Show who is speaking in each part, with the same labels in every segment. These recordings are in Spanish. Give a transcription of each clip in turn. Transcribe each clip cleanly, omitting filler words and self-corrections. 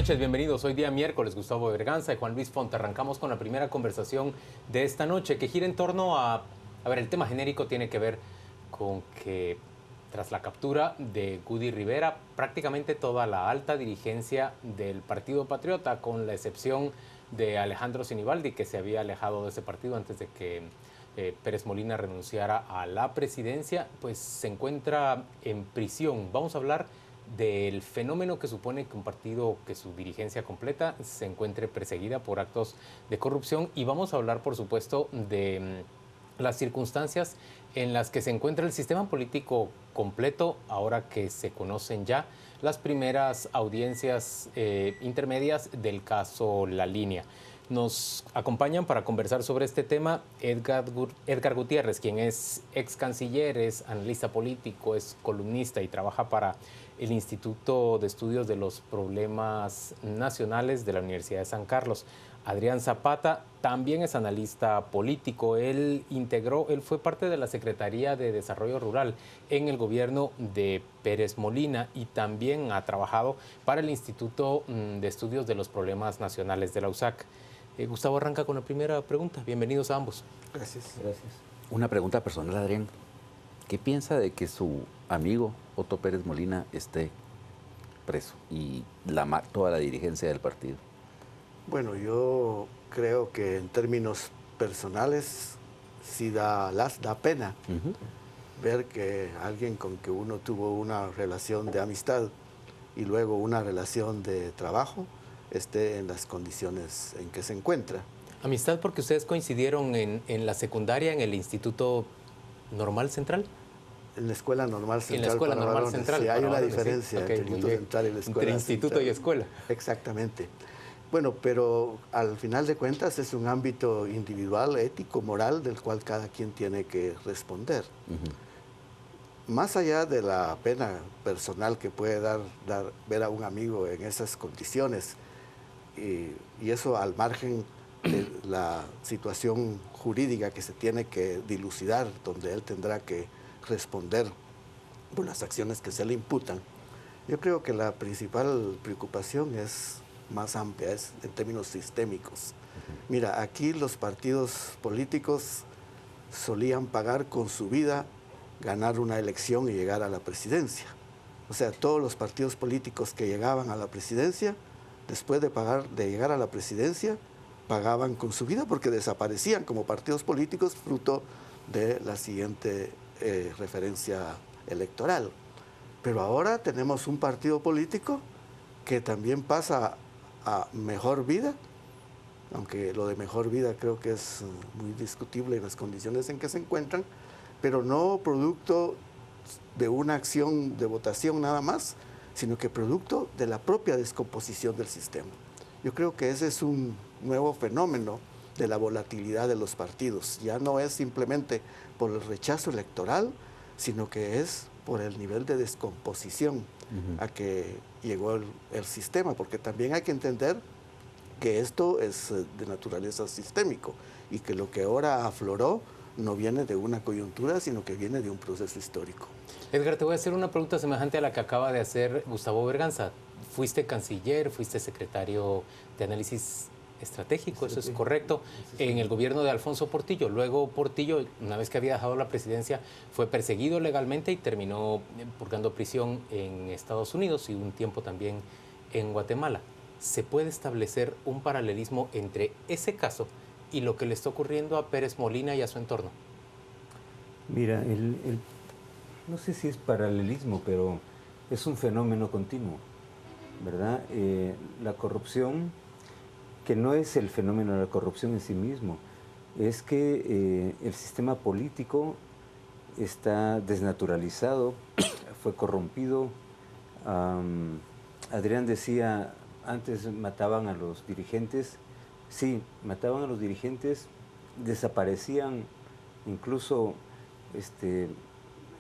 Speaker 1: noches, bienvenidos. Hoy día miércoles, Gustavo Berganza y Juan Luis Fonte. Arrancamos con la primera conversación de esta noche que gira en torno a ver, el tema genérico tiene que ver con que tras la captura de Gudy Rivera, prácticamente toda la alta dirigencia del Partido Patriota, con la excepción de Alejandro Sinibaldi, que se había alejado de ese partido antes de que Pérez Molina renunciara a la presidencia, pues se encuentra en prisión. Vamos a hablar del fenómeno que supone que un partido que su dirigencia completa se encuentre perseguida por actos de corrupción, y vamos a hablar, por supuesto, de las circunstancias en las que se encuentra el sistema político completo ahora que se conocen ya las primeras audiencias intermedias del caso La Línea. Nos acompañan para conversar sobre este tema Edgar Gutiérrez, quien es ex canciller, es analista político, es columnista y trabaja para el Instituto de Estudios de los Problemas Nacionales de la Universidad de San Carlos. Adrián Zapata también es analista político. Él fue parte de la Secretaría de Desarrollo Rural en el gobierno de Pérez Molina y también ha trabajado para el Instituto de Estudios de los Problemas Nacionales de la USAC. Gustavo arranca con la primera pregunta. Bienvenidos a ambos.
Speaker 2: Gracias.
Speaker 3: Gracias. Una pregunta personal, Adrián. ¿Qué piensa de que su amigo Otto Pérez Molina esté preso y toda la dirigencia del partido?
Speaker 2: Bueno, yo creo que en términos personales sí da pena ver que alguien con que uno tuvo una relación de amistad y luego una relación de trabajo esté en las condiciones en que se encuentra.
Speaker 1: Amistad porque ustedes coincidieron en la secundaria en el Instituto Normal Central.
Speaker 2: En la Escuela Normal Central.
Speaker 1: En la Escuela Normal
Speaker 2: varones.
Speaker 1: Central.
Speaker 2: Sí, hay una
Speaker 1: varones,
Speaker 2: diferencia
Speaker 1: sí. Okay,
Speaker 2: entre el Instituto Central y la Escuela
Speaker 1: Entre instituto
Speaker 2: Central.
Speaker 1: y escuela.
Speaker 2: Exactamente. Bueno, pero al final de cuentas es un ámbito individual, ético, moral, del cual cada quien tiene que responder. Más allá de la pena personal que puede dar ver a un amigo en esas condiciones, y eso al margen de la situación jurídica que se tiene que dilucidar, donde él tendrá que responder por las acciones que se le imputan, yo creo que la principal preocupación es más amplia, es en términos sistémicos. Mira, aquí los partidos políticos solían pagar con su vida ganar una elección y llegar a la presidencia. O sea, todos los partidos políticos que llegaban a la presidencia, después de llegar a la presidencia, pagaban con su vida porque desaparecían como partidos políticos fruto de la siguiente referencia electoral. Pero ahora tenemos un partido político que también pasa a mejor vida, aunque lo de mejor vida creo que es muy discutible en las condiciones en que se encuentran, pero no producto de una acción de votación nada más, sino que producto de la propia descomposición del sistema. Yo creo que ese es un nuevo fenómeno de la volatilidad de los partidos. Ya no es simplemente por el rechazo electoral, sino que es por el nivel de descomposición a que llegó el sistema, porque también hay que entender que esto es de naturaleza sistémico y que lo que ahora afloró no viene de una coyuntura, sino que viene de un proceso histórico.
Speaker 1: Edgar, te voy a hacer una pregunta semejante a la que acaba de hacer Gustavo Berganza. Fuiste canciller, fuiste secretario de análisis estratégico, eso es correcto, en el gobierno de Alfonso Portillo. Luego Portillo, una vez que había dejado la presidencia, fue perseguido legalmente y terminó purgando prisión en Estados Unidos y un tiempo también en Guatemala. ¿Se puede establecer un paralelismo entre ese caso y lo que le está ocurriendo a Pérez Molina y a su entorno?
Speaker 4: Mira, no sé si es paralelismo, pero es un fenómeno continuo, ¿verdad? La corrupción, que no es el fenómeno de la corrupción en sí mismo, es que el sistema político está desnaturalizado, fue corrompido. Adrián decía, antes mataban a los dirigentes. Sí, mataban a los dirigentes, desaparecían incluso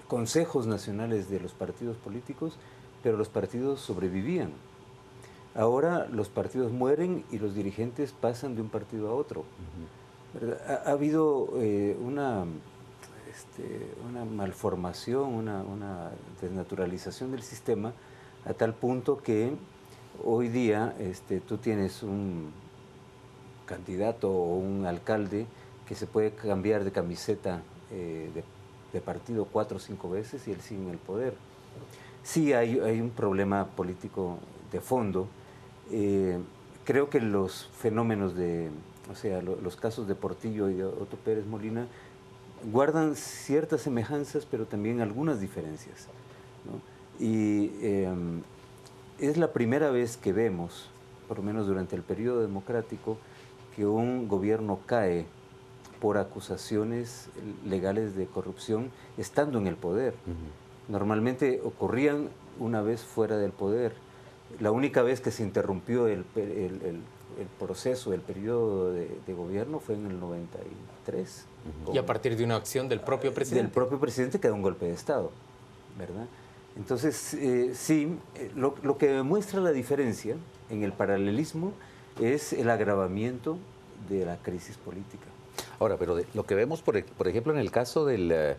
Speaker 4: consejos nacionales de los partidos políticos, pero los partidos sobrevivían. Ahora los partidos mueren y los dirigentes pasan de un partido a otro. Ha habido una malformación, una desnaturalización del sistema, a tal punto que hoy día tú tienes un candidato o un alcalde que se puede cambiar de camiseta de partido 4 o 5 veces y él sigue en el poder. Sí hay un problema político de fondo. Creo que los fenómenos los casos de Portillo y de Otto Pérez Molina guardan ciertas semejanzas, pero también algunas diferencias, ¿no? Y es la primera vez que vemos, por lo menos durante el periodo democrático, que un gobierno cae por acusaciones legales de corrupción estando en el poder. Normalmente ocurrían una vez fuera del poder. La única vez que se interrumpió el proceso, el periodo de gobierno fue en el 93.
Speaker 1: Y a partir de una acción del propio presidente.
Speaker 4: Del propio presidente, que da un golpe de Estado, ¿verdad? Entonces, lo que demuestra la diferencia en el paralelismo es el agravamiento de la crisis política.
Speaker 3: Ahora, pero lo que vemos, por ejemplo, en el caso del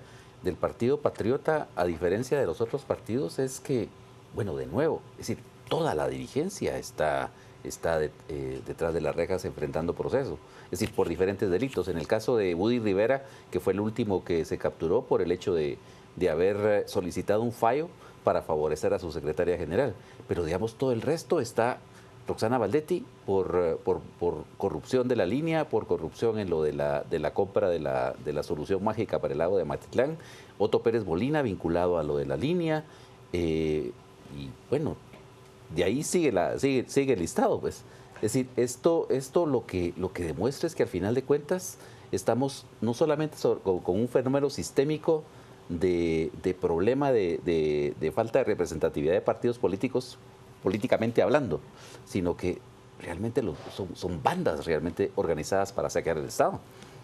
Speaker 3: Partido Patriota, a diferencia de los otros partidos, es que, bueno, de nuevo, es decir, toda la dirigencia está detrás de las rejas enfrentando proceso, es decir, por diferentes delitos. En el caso de Woody Rivera, que fue el último que se capturó por el hecho de haber solicitado un fallo para favorecer a su secretaria general. Pero, digamos, todo el resto está Roxana Valdetti por corrupción de la línea, por corrupción en lo de la compra de la solución mágica para el lago de Amatitlán, Otto Pérez Molina vinculado a lo de la línea, y bueno, de ahí sigue el listado, pues. Es decir, esto lo que demuestra es que al final de cuentas estamos no solamente con un fenómeno sistémico de problema de falta de representatividad de partidos políticos, políticamente hablando, sino que realmente son bandas realmente organizadas para saquear el Estado.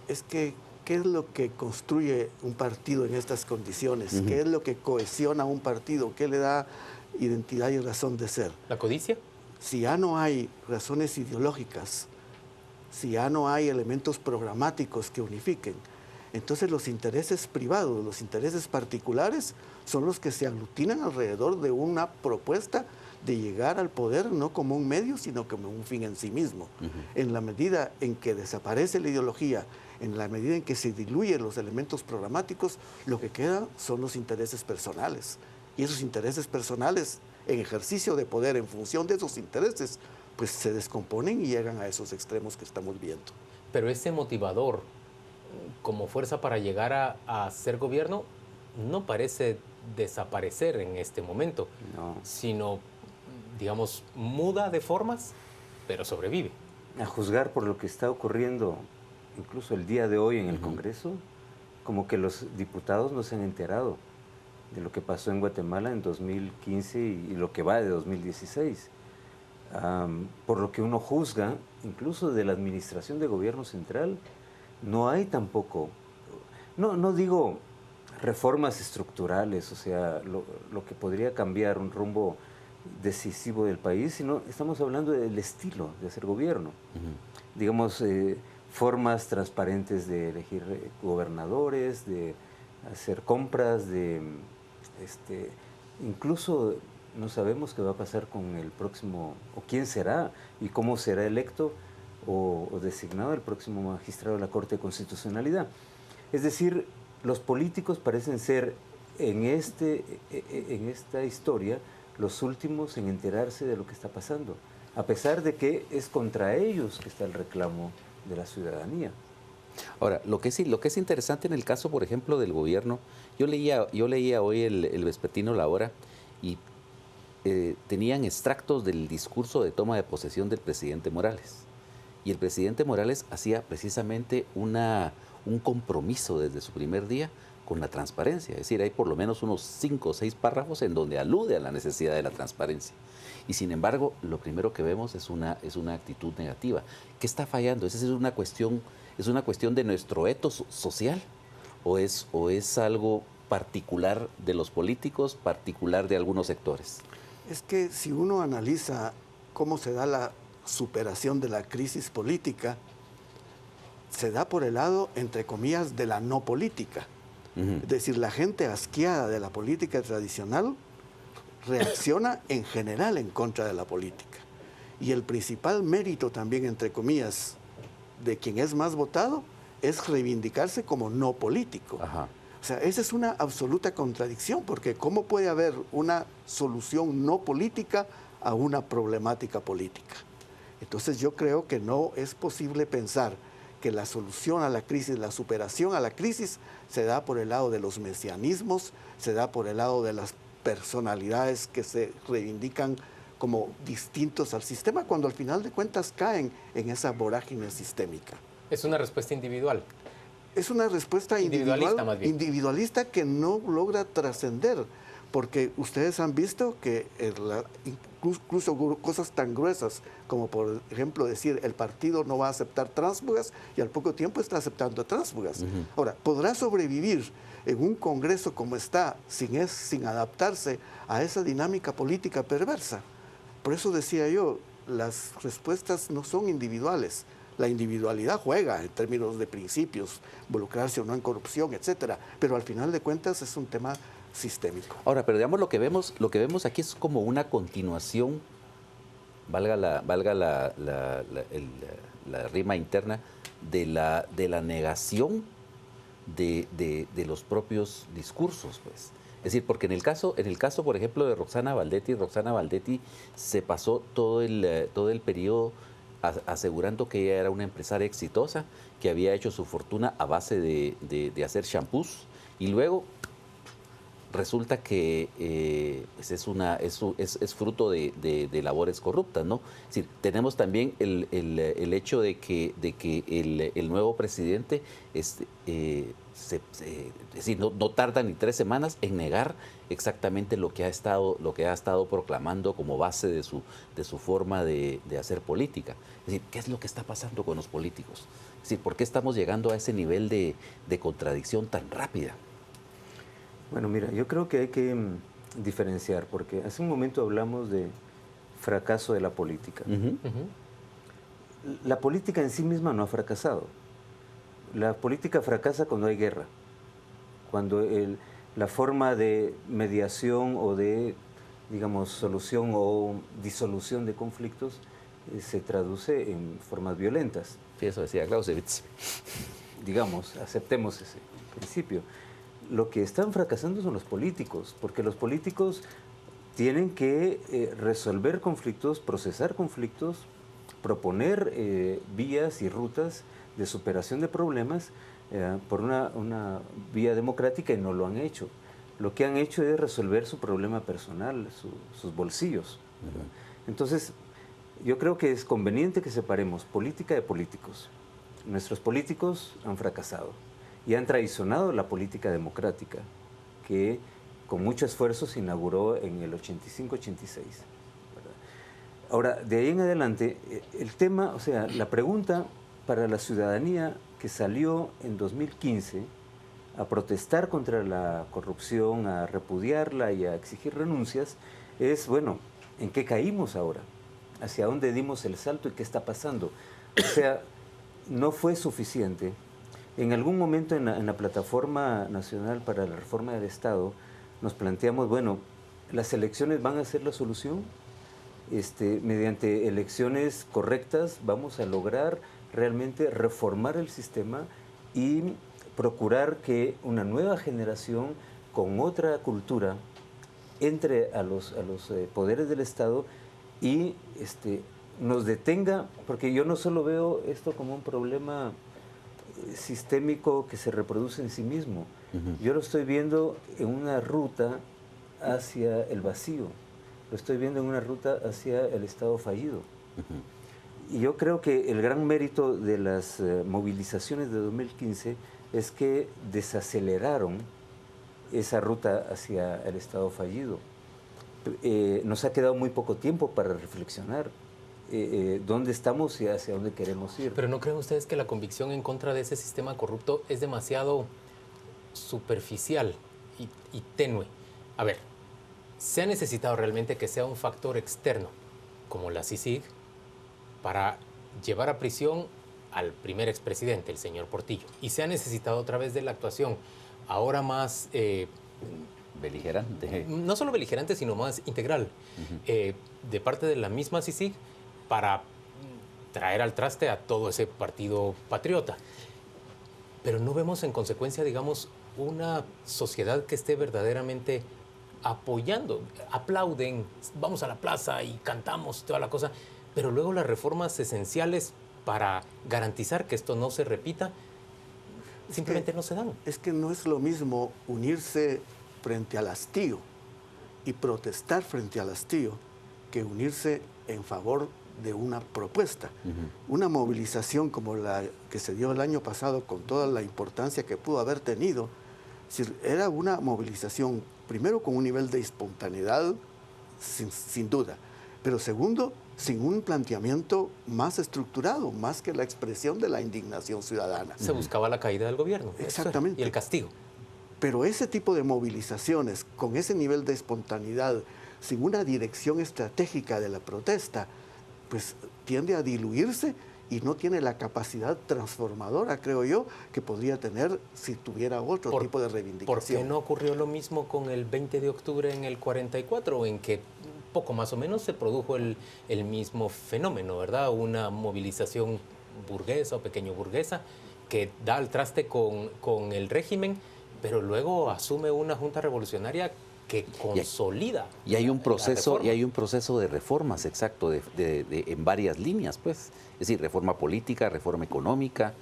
Speaker 2: Es que, ¿qué es lo que construye un partido en estas condiciones? ¿Qué es lo que cohesiona un partido? ¿Qué le da identidad y razón de ser?
Speaker 1: ¿La codicia?
Speaker 2: Si ya no hay razones ideológicas, si ya no hay elementos programáticos que unifiquen, entonces los intereses privados, los intereses particulares son los que se aglutinan alrededor de una propuesta de llegar al poder no como un medio, sino como un fin en sí mismo. En la medida en que desaparece la ideología, en la medida en que se diluyen los elementos programáticos, lo que queda son los intereses personales. Y esos intereses personales, en ejercicio de poder, en función de esos intereses, pues se descomponen y llegan a esos extremos que estamos viendo.
Speaker 1: Pero ese motivador como fuerza para llegar a ser gobierno no parece desaparecer en este momento,
Speaker 4: No.
Speaker 1: sino, digamos, muda de formas, pero sobrevive.
Speaker 4: A juzgar por lo que está ocurriendo, incluso el día de hoy en el Congreso, como que los diputados no se han enterado de lo que pasó en Guatemala en 2015 y lo que va de 2016. Por lo que uno juzga, incluso de la administración de gobierno central, no hay tampoco, no digo reformas estructurales, o sea, lo que podría cambiar un rumbo decisivo del país, sino estamos hablando del estilo de hacer gobierno. Digamos, formas transparentes de elegir gobernadores, de hacer compras, incluso no sabemos qué va a pasar con el próximo, o quién será y cómo será electo o designado el próximo magistrado de la Corte de Constitucionalidad. Es decir, los políticos parecen ser en esta historia los últimos en enterarse de lo que está pasando, a pesar de que es contra ellos que está el reclamo de la ciudadanía.
Speaker 3: Ahora, lo que es interesante en el caso, por ejemplo, del gobierno, yo leía hoy el vespertino La Hora y tenían extractos del discurso de toma de posesión del presidente Morales. Y el presidente Morales hacía precisamente un compromiso desde su primer día con la transparencia. Es decir, hay por lo menos unos 5 o 6 párrafos en donde alude a la necesidad de la transparencia. Y sin embargo, lo primero que vemos es una actitud negativa. ¿Qué está fallando? ¿Es una cuestión de nuestro etos social? ¿O es algo particular de los políticos, particular de algunos sectores?
Speaker 2: Es que si uno analiza cómo se da la superación de la crisis política, se da por el lado, entre comillas, de la no política. Es decir, la gente asqueada de la política tradicional reacciona en general en contra de la política. Y el principal mérito también, entre comillas, de quien es más votado es reivindicarse como no político.
Speaker 3: Ajá.
Speaker 2: O sea, esa es una absoluta contradicción, porque ¿cómo puede haber una solución no política a una problemática política? Entonces yo creo que no es posible pensar que la solución a la crisis, la superación a la crisis, se da por el lado de los mesianismos, se da por el lado de las personalidades que se reivindican como distintos al sistema, cuando al final de cuentas caen en esa vorágine sistémica.
Speaker 1: Es una respuesta individual.
Speaker 2: Es una respuesta
Speaker 1: Individualista, más bien.
Speaker 2: individualista que no logra trascender, porque ustedes han visto que incluso cosas tan gruesas como, por ejemplo, decir el partido no va a aceptar tránsfugas y al poco tiempo está aceptando tránsfugas. Ahora, ¿podrá sobrevivir en un Congreso como está sin adaptarse a esa dinámica política perversa? Por eso decía yo, las respuestas no son individuales. La individualidad juega en términos de principios, involucrarse o no en corrupción, etcétera, pero al final de cuentas es un tema sistémico.
Speaker 3: Ahora, pero digamos lo que vemos aquí es como una continuación, valga la rima interna, de la negación de los propios discursos, pues. Es decir, porque en el caso, por ejemplo, de Roxana Valdetti se pasó todo el periodo asegurando que ella era una empresaria exitosa, que había hecho su fortuna a base de hacer shampoos, y luego resulta que es fruto de labores corruptas, ¿no? Es decir, tenemos también el hecho de que el nuevo presidente es decir, no tarda ni 3 semanas en negar exactamente lo que ha estado proclamando como base de su forma de hacer política. Es decir, ¿qué es lo que está pasando con los políticos? Es decir, ¿por qué estamos llegando a ese nivel de contradicción tan rápida?
Speaker 4: Bueno, mira, yo creo que hay que diferenciar, porque hace un momento hablamos de fracaso de la política. La política en sí misma no ha fracasado. La política fracasa cuando hay guerra, cuando la forma de mediación o de, digamos, solución o disolución de conflictos se traduce en formas violentas.
Speaker 3: Sí, eso decía Clausewitz.
Speaker 4: Digamos, aceptemos ese principio. Lo que están fracasando son los políticos, porque los políticos tienen que resolver conflictos, procesar conflictos, proponer vías y rutas de superación de problemas por una vía democrática, y no lo han hecho. Lo que han hecho es resolver su problema personal, sus bolsillos, ¿verdad? Entonces, yo creo que es conveniente que separemos política de políticos. Nuestros políticos han fracasado y han traicionado la política democrática que con mucho esfuerzo se inauguró en el 85-86. Ahora, de ahí en adelante, el tema, o sea, la pregunta para la ciudadanía que salió en 2015 a protestar contra la corrupción, a repudiarla y a exigir renuncias, es, bueno, ¿en qué caímos ahora? ¿Hacia dónde dimos el salto y qué está pasando? O sea, no fue suficiente. En algún momento en la Plataforma Nacional para la Reforma del Estado nos planteamos, bueno, ¿las elecciones van a ser la solución? Mediante elecciones correctas vamos a lograr realmente reformar el sistema y procurar que una nueva generación con otra cultura entre a los poderes del Estado y nos detenga, porque yo no solo veo esto como un problema sistémico que se reproduce en sí mismo. Yo lo estoy viendo en una ruta hacia el vacío, lo estoy viendo en una ruta hacia el Estado fallido. Y yo creo que el gran mérito de las movilizaciones de 2015 es que desaceleraron esa ruta hacia el Estado fallido. Nos ha quedado muy poco tiempo para reflexionar dónde estamos y hacia dónde queremos ir.
Speaker 1: Pero ¿no creen ustedes que la convicción en contra de ese sistema corrupto es demasiado superficial y tenue? A ver, ¿se ha necesitado realmente que sea un factor externo, como la CICIG, para llevar a prisión al primer expresidente, el señor Portillo? Y se ha necesitado otra vez de la actuación ahora más...
Speaker 3: beligerante.
Speaker 1: No solo beligerante, sino más integral, de parte de la misma CICIG, para traer al traste a todo ese partido patriota. Pero no vemos en consecuencia, digamos, una sociedad que esté verdaderamente apoyando, aplauden, vamos a la plaza y cantamos toda la cosa, pero luego las reformas esenciales para garantizar que esto no se repita simplemente no se dan.
Speaker 2: Es que no es lo mismo unirse frente al hastío y protestar frente al hastío que unirse en favor de una propuesta. Una movilización como la que se dio el año pasado, con toda la importancia que pudo haber tenido, era una movilización, primero, con un nivel de espontaneidad, sin duda, pero segundo, sin un planteamiento más estructurado, más que la expresión de la indignación ciudadana.
Speaker 1: Se buscaba la caída del gobierno.
Speaker 2: Exactamente.
Speaker 1: Y el castigo.
Speaker 2: Pero ese tipo de movilizaciones, con ese nivel de espontaneidad, sin una dirección estratégica de la protesta, pues tiende a diluirse y no tiene la capacidad transformadora, creo yo, que podría tener si tuviera otro tipo de reivindicación.
Speaker 1: ¿Por qué no ocurrió lo mismo con el 20 de octubre en el 44, en que poco más o menos se produjo el mismo fenómeno, ¿verdad? Una movilización burguesa o pequeño burguesa que da al traste con el régimen, pero luego asume una junta revolucionaria que consolida.
Speaker 3: Y hay un proceso de reformas, exacto, en varias líneas, pues. Es decir, reforma política, reforma económica,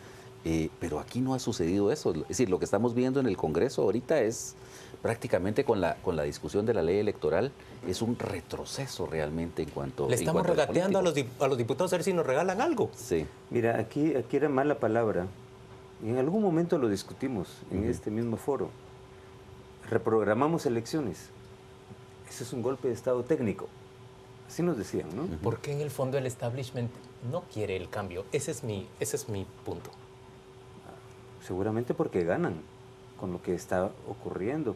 Speaker 3: pero aquí no ha sucedido eso. Es decir, lo que estamos viendo en el Congreso ahorita es prácticamente con la discusión de la ley electoral, es un retroceso realmente en cuanto
Speaker 1: Le estamos regateando a los diputados a ver si nos regalan algo.
Speaker 3: Sí.
Speaker 4: Mira, aquí era mala palabra. En algún momento lo discutimos en este mismo foro. Reprogramamos elecciones. Ese es un golpe de Estado técnico. Así nos decían, ¿no?
Speaker 1: Porque en el fondo el establishment no quiere el cambio. Ese es mi punto.
Speaker 4: Seguramente porque ganan con lo que está ocurriendo.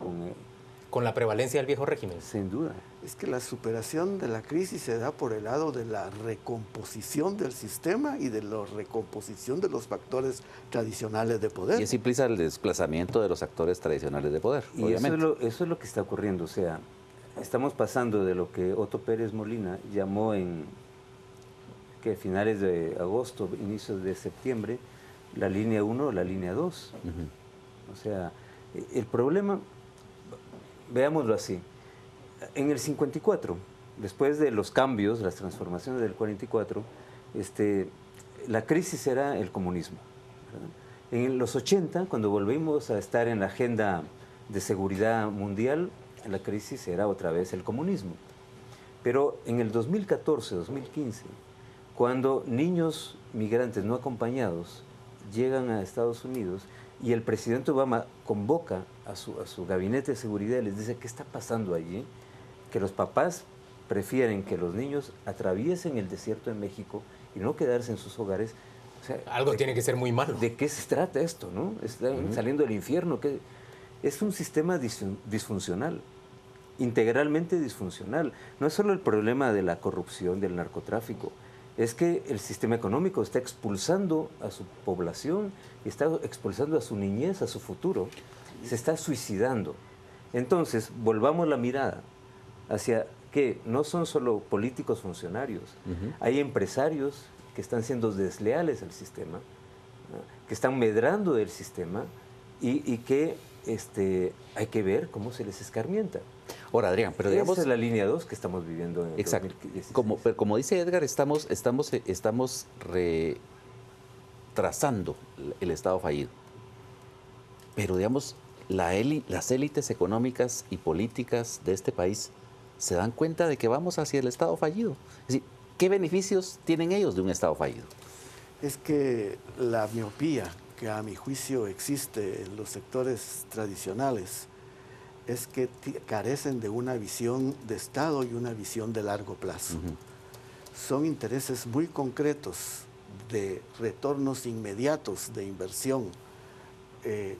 Speaker 1: Con la prevalencia del viejo régimen.
Speaker 4: Sin duda.
Speaker 2: Es que la superación de la crisis se da por el lado de la recomposición del sistema y de la recomposición de los factores tradicionales de poder.
Speaker 3: Y eso implica el desplazamiento de los actores tradicionales de poder,
Speaker 4: y
Speaker 3: obviamente.
Speaker 4: eso es lo que está ocurriendo. O sea, estamos pasando de lo que Otto Pérez Molina llamó en finales de agosto, inicios de septiembre, la línea 1 o la línea 2. O sea, el problema, veámoslo así, en el 54, después de los cambios, las transformaciones del 44, la crisis era el comunismo, ¿verdad? En los 80, cuando volvimos a estar en la agenda de seguridad mundial, la crisis era otra vez el comunismo. Pero en el 2014, 2015, cuando niños migrantes no acompañados llegan a Estados Unidos y el presidente Obama convoca a su gabinete de seguridad y les dice, ¿qué está pasando allí? Que los papás prefieren que los niños atraviesen el desierto de México y no quedarse en sus hogares. O sea,
Speaker 1: algo tiene que ser muy malo.
Speaker 4: ¿De qué se trata esto, no? Están saliendo del infierno. Es un sistema disfuncional, integralmente disfuncional. No es solo el problema de la corrupción, del narcotráfico, es que el sistema económico está expulsando a su población, está expulsando a su niñez, a su futuro, se está suicidando. Entonces, volvamos la mirada hacia que no son solo políticos funcionarios, hay empresarios que están siendo desleales al sistema, ¿no? Que están medrando del sistema y que hay que ver cómo se les escarmienta.
Speaker 3: Ahora, Adrián, pero digamos...
Speaker 4: Esa es la línea 2 que estamos viviendo en el
Speaker 3: exacto.
Speaker 4: 2016.
Speaker 3: Pero como dice Edgar, estamos retrasando el Estado fallido. Pero, digamos, las élites económicas y políticas de este país se dan cuenta de que vamos hacia el Estado fallido. Es decir, ¿qué beneficios tienen ellos de un Estado fallido?
Speaker 2: Es que la miopía que a mi juicio existe en los sectores tradicionales es que carecen de una visión de Estado y una visión de largo plazo. Son intereses muy concretos de retornos inmediatos de inversión,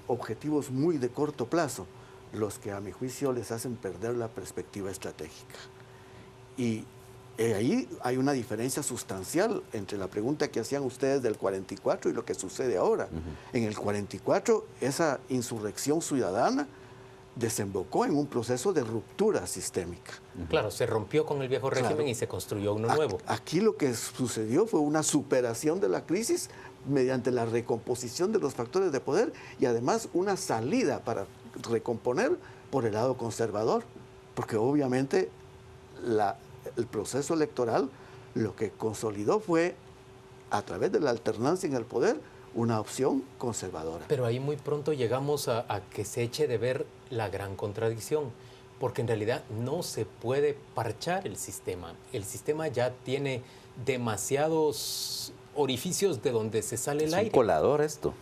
Speaker 2: objetivos muy de corto plazo, los que a mi juicio les hacen perder la perspectiva estratégica. Y ahí hay una diferencia sustancial entre la pregunta que hacían ustedes del 44 y lo que sucede ahora. En el 44, esa insurrección ciudadana desembocó en un proceso de ruptura sistémica.
Speaker 1: Claro, se rompió con el viejo régimen y se construyó uno nuevo.
Speaker 2: Aquí lo que sucedió fue una superación de la crisis mediante la recomposición de los factores de poder y además una salida para recomponer por el lado conservador, porque obviamente el proceso electoral lo que consolidó fue, a través de la alternancia en el poder, una opción conservadora.
Speaker 1: Pero ahí muy pronto llegamos a que se eche de ver la gran contradicción, porque en realidad no se puede parchar el sistema. El sistema ya tiene demasiados orificios de donde se sale el aire.
Speaker 3: Es un colador esto.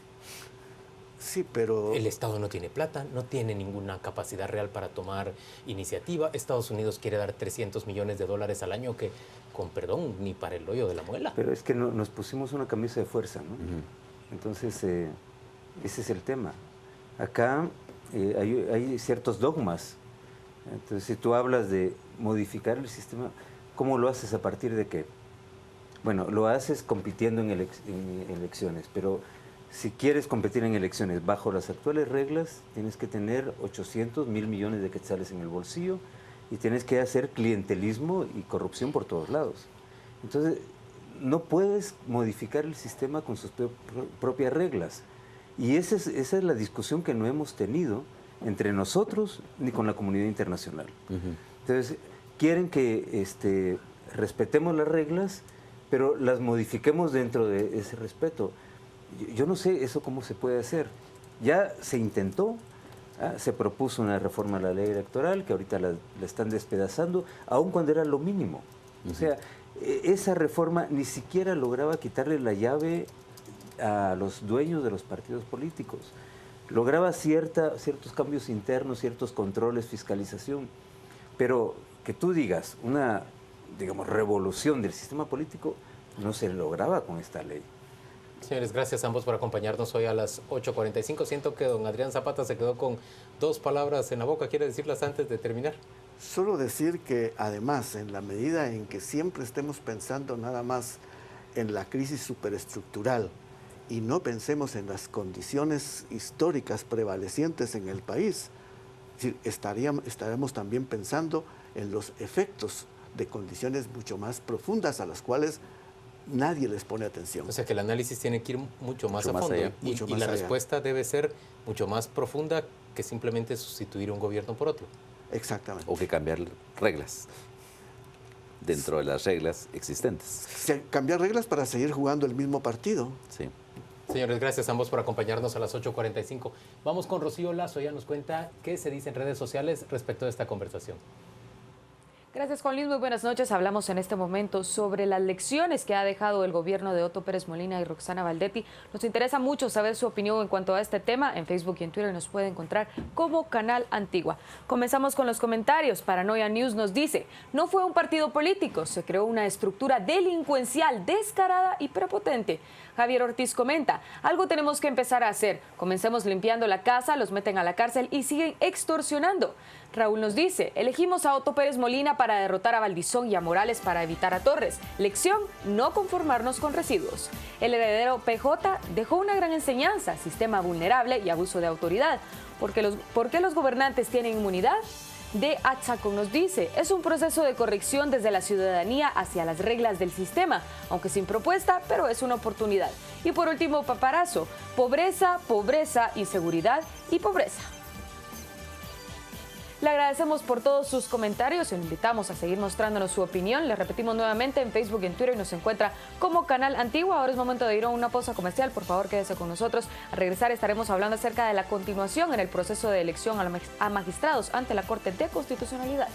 Speaker 2: Sí, pero...
Speaker 1: El Estado no tiene plata, no tiene ninguna capacidad real para tomar iniciativa. Estados Unidos quiere dar $300 millones al año que, con perdón, ni para el hoyo de la muela.
Speaker 4: Pero es que nos pusimos una camisa de fuerza, ¿no? Entonces, ese es el tema. Acá hay ciertos dogmas. Entonces, si tú hablas de modificar el sistema, ¿cómo lo haces? ¿A partir de qué? Bueno, lo haces compitiendo en elecciones, pero si quieres competir en elecciones bajo las actuales reglas, tienes que tener 800, 1.000 millones de quetzales en el bolsillo y tienes que hacer clientelismo y corrupción por todos lados. Entonces, no puedes modificar el sistema con sus propias reglas. Y esa es la discusión que no hemos tenido entre nosotros ni con la comunidad internacional. Entonces, quieren que respetemos las reglas, pero las modifiquemos dentro de ese respeto. Yo no sé eso cómo se puede hacer. Ya se intentó, se propuso una reforma a la ley electoral, que ahorita la están despedazando, aun cuando era lo mínimo. O sea, esa reforma ni siquiera lograba quitarle la llave a los dueños de los partidos políticos. Lograba ciertos cambios internos, ciertos controles, fiscalización, pero que tú digas una, digamos, revolución del sistema político no se lograba con esta ley.
Speaker 1: Señores, gracias a ambos por acompañarnos hoy a las 8:45. Siento que don Adrián Zapata se quedó con 2 palabras en la boca. ¿Quiere decirlas antes de terminar?
Speaker 2: Solo decir que además, en la medida en que siempre estemos pensando nada más en la crisis superestructural y no pensemos en las condiciones históricas prevalecientes en el país, estaremos también pensando en los efectos de condiciones mucho más profundas a las cuales nadie les pone atención.
Speaker 1: O sea que el análisis tiene que ir mucho más a fondo y la respuesta debe ser mucho más profunda que simplemente sustituir un gobierno por otro.
Speaker 2: Exactamente.
Speaker 3: O que cambiar reglas dentro de las reglas existentes.
Speaker 2: Cambiar reglas para seguir jugando el mismo partido.
Speaker 3: Sí.
Speaker 1: Señores, gracias a ambos por acompañarnos a las 8:45. Vamos con Rocío Lazo, ella nos cuenta qué se dice en redes sociales respecto de esta conversación.
Speaker 5: Gracias, Juan Luis. Muy buenas noches. Hablamos en este momento sobre las lecciones que ha dejado el gobierno de Otto Pérez Molina y Roxana Valdetti. Nos interesa mucho saber su opinión en cuanto a este tema. En Facebook y en Twitter nos puede encontrar como Canal Antigua. Comenzamos con los comentarios. Paranoia News nos dice: no fue un partido político, se creó una estructura delincuencial descarada y prepotente. Javier Ortiz comenta: algo tenemos que empezar a hacer. Comencemos limpiando la casa, los meten a la cárcel y siguen extorsionando. Raúl nos dice: elegimos a Otto Pérez Molina para derrotar a Valdizón y a Morales para evitar a Torres. Lección: no conformarnos con residuos. El heredero PJ dejó una gran enseñanza: sistema vulnerable y abuso de autoridad. ¿Por qué los gobernantes tienen inmunidad? De Achaco nos dice: es un proceso de corrección desde la ciudadanía hacia las reglas del sistema, aunque sin propuesta, pero es una oportunidad. Y por último, Paparazo: pobreza, pobreza, inseguridad y pobreza. Le agradecemos por todos sus comentarios y le invitamos a seguir mostrándonos su opinión. Le repetimos nuevamente: en Facebook y en Twitter nos encuentra como Canal Antigua. Ahora es momento de ir a una pausa comercial. Por favor, quédese con nosotros. Al regresar estaremos hablando acerca de la continuación en el proceso de elección a magistrados ante la Corte de Constitucionalidad.